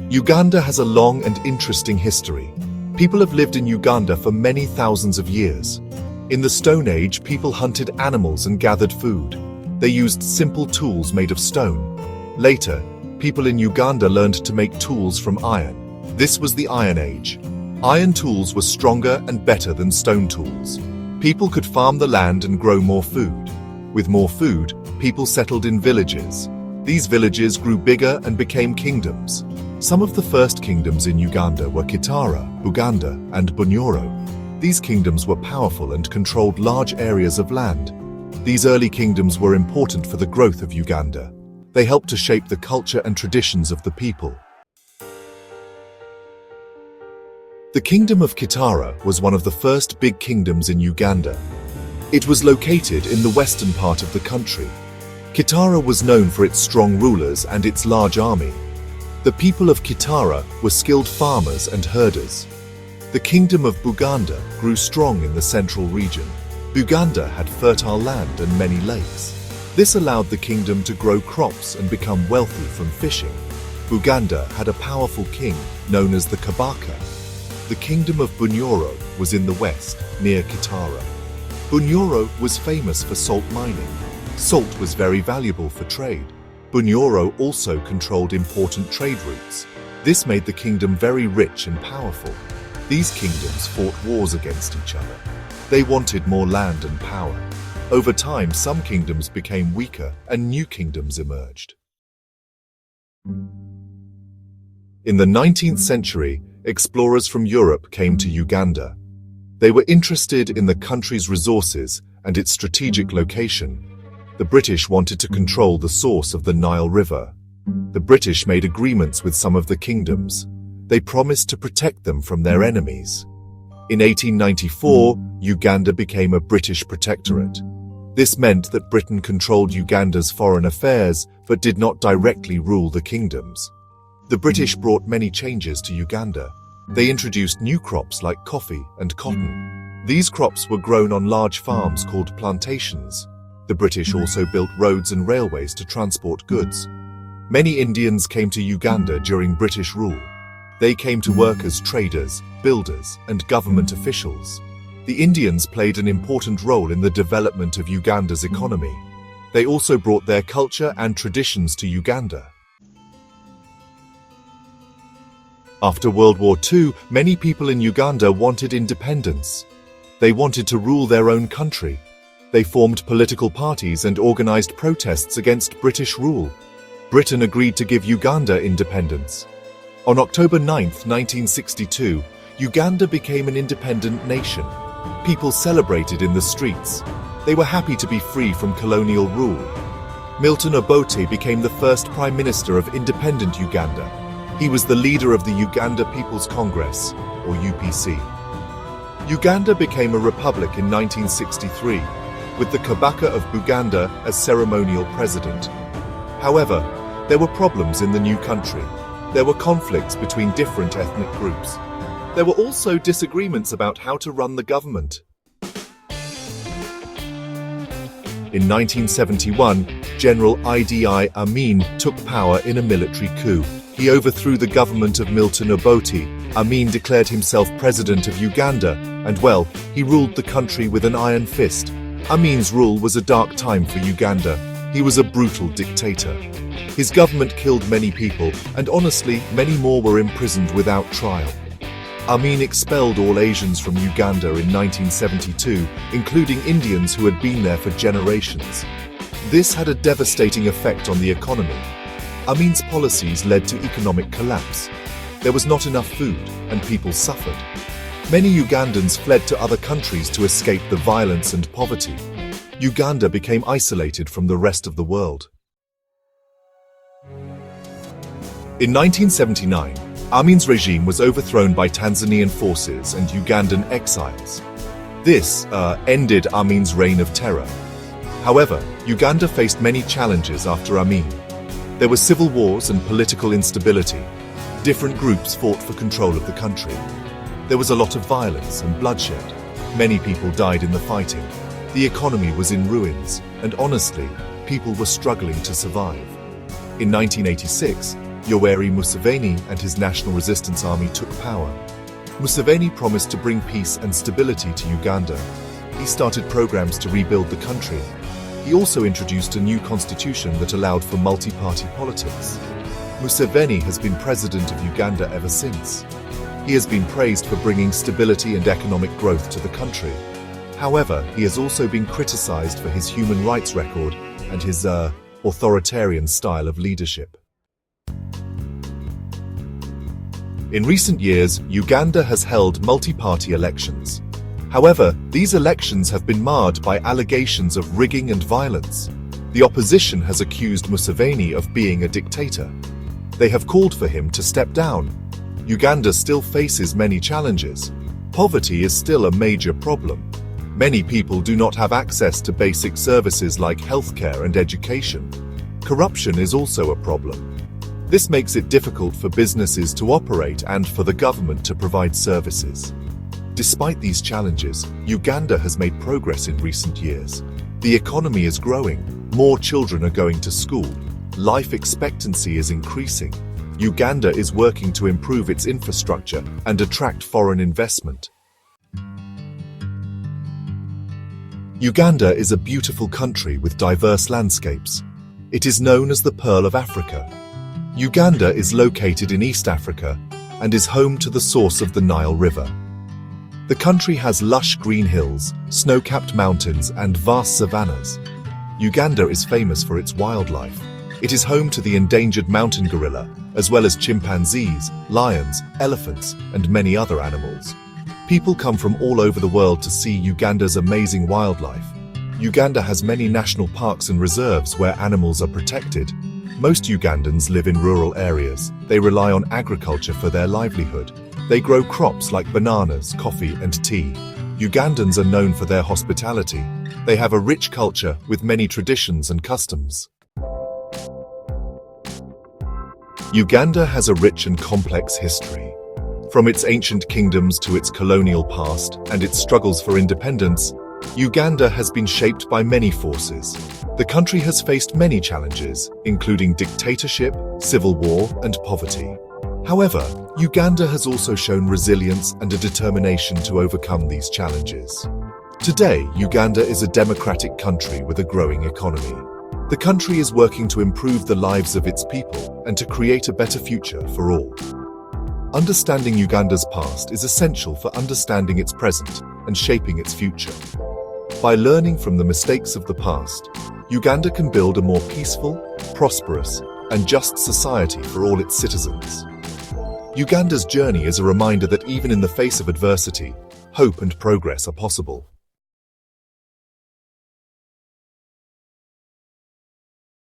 Uganda has a long and interesting history. People have lived in Uganda for many thousands of years. In the Stone Age, people hunted animals and gathered food. They used simple tools made of stone. Later, people in Uganda learned to make tools from iron. This was the Iron Age. Iron tools were stronger and better than stone tools. People could farm the land and grow more food. With more food, people settled in villages. These villages grew bigger and became kingdoms. Some of the first kingdoms in Uganda were Kitara, Buganda, and Bunyoro. These kingdoms were powerful and controlled large areas of land. These early kingdoms were important for the growth of Uganda. They helped to shape the culture and traditions of the people. The Kingdom of Kitara was one of the first big kingdoms in Uganda. It was located in the western part of the country. Kitara was known for its strong rulers and its large army. The people of Kitara were skilled farmers and herders. The Kingdom of Buganda grew strong in the central region. Buganda had fertile land and many lakes. This allowed the kingdom to grow crops and become wealthy from fishing. Buganda had a powerful king known as the Kabaka. The Kingdom of Bunyoro was in the west, near Kitara. Bunyoro was famous for salt mining. Salt was very valuable for trade. Bunyoro also controlled important trade routes. This made the kingdom very rich and powerful. These kingdoms fought wars against each other. They wanted more land and power. Over time, some kingdoms became weaker and new kingdoms emerged. In the 19th century, explorers from Europe came to Uganda. They were interested in the country's resources and its strategic location. The British wanted to control the source of the Nile River. The British made agreements with some of the kingdoms. They promised to protect them from their enemies. In 1894, Uganda became a British protectorate. This meant that Britain controlled Uganda's foreign affairs but did not directly rule the kingdoms. The British brought many changes to Uganda. They introduced new crops like coffee and cotton. These crops were grown on large farms called plantations. The British also built roads and railways to transport goods. Many Indians came to Uganda during British rule. They came to work as traders, builders, and government officials. The Indians played an important role in the development of Uganda's economy. They also brought their culture and traditions to Uganda. After World War II, many people in Uganda wanted independence. They wanted to rule their own country. They formed political parties and organized protests against British rule. Britain agreed to give Uganda independence. On October 9, 1962, Uganda became an independent nation. People celebrated in the streets. They were happy to be free from colonial rule. Milton Obote became the first Prime Minister of independent Uganda. He was the leader of the Uganda People's Congress, or UPC. Uganda became a republic in 1963, with the Kabaka of Buganda as ceremonial president. However, there were problems in the new country. There were conflicts between different ethnic groups. There were also disagreements about how to run the government. In 1971, General Idi Amin took power in a military coup. He overthrew the government of Milton Obote. Amin declared himself president of Uganda, and well, he ruled the country with an iron fist. Amin's rule was a dark time for Uganda. He was a brutal dictator. His government killed many people, and honestly, many more were imprisoned without trial. Amin expelled all Asians from Uganda in 1972, including Indians who had been there for generations. This had a devastating effect on the economy. Amin's policies led to economic collapse. There was not enough food, and people suffered. Many Ugandans fled to other countries to escape the violence and poverty. Uganda became isolated from the rest of the world. In 1979, Amin's regime was overthrown by Tanzanian forces and Ugandan exiles. This ended Amin's reign of terror. However, Uganda faced many challenges after Amin. There were civil wars and political instability. Different groups fought for control of the country. There was a lot of violence and bloodshed. Many people died in the fighting. The economy was in ruins, and honestly, people were struggling to survive. In 1986, Yoweri Museveni and his National Resistance Army took power. Museveni promised to bring peace and stability to Uganda. He started programs to rebuild the country. He also introduced a new constitution that allowed for multi-party politics. Museveni has been president of Uganda ever since. He has been praised for bringing stability and economic growth to the country. However, he has also been criticized for his human rights record and his authoritarian style of leadership. In recent years, Uganda has held multi-party elections. However, these elections have been marred by allegations of rigging and violence. The opposition has accused Museveni of being a dictator. They have called for him to step down. Uganda still faces many challenges. Poverty is still a major problem. Many people do not have access to basic services like healthcare and education. Corruption is also a problem. This makes it difficult for businesses to operate and for the government to provide services. Despite these challenges, Uganda has made progress in recent years. The economy is growing, more children are going to school, life expectancy is increasing. Uganda is working to improve its infrastructure and attract foreign investment. Uganda is a beautiful country with diverse landscapes. It is known as the Pearl of Africa. Uganda is located in East Africa and is home to the source of the Nile River. The country has lush green hills, snow-capped mountains, and vast savannas. Uganda is famous for its wildlife. It is home to the endangered mountain gorilla, as well as chimpanzees, lions, elephants, and many other animals. People come from all over the world to see Uganda's amazing wildlife. Uganda has many national parks and reserves where animals are protected. Most Ugandans live in rural areas. They rely on agriculture for their livelihood. They grow crops like bananas, coffee, and tea. Ugandans are known for their hospitality. They have a rich culture with many traditions and customs. Uganda has a rich and complex history. From its ancient kingdoms to its colonial past and its struggles for independence, Uganda has been shaped by many forces. The country has faced many challenges, including dictatorship, civil war, and poverty. However, Uganda has also shown resilience and a determination to overcome these challenges. Today, Uganda is a democratic country with a growing economy. The country is working to improve the lives of its people and to create a better future for all. Understanding Uganda's past is essential for understanding its present and shaping its future. By learning from the mistakes of the past, Uganda can build a more peaceful, prosperous, and just society for all its citizens. Uganda's journey is a reminder that even in the face of adversity, hope and progress are possible.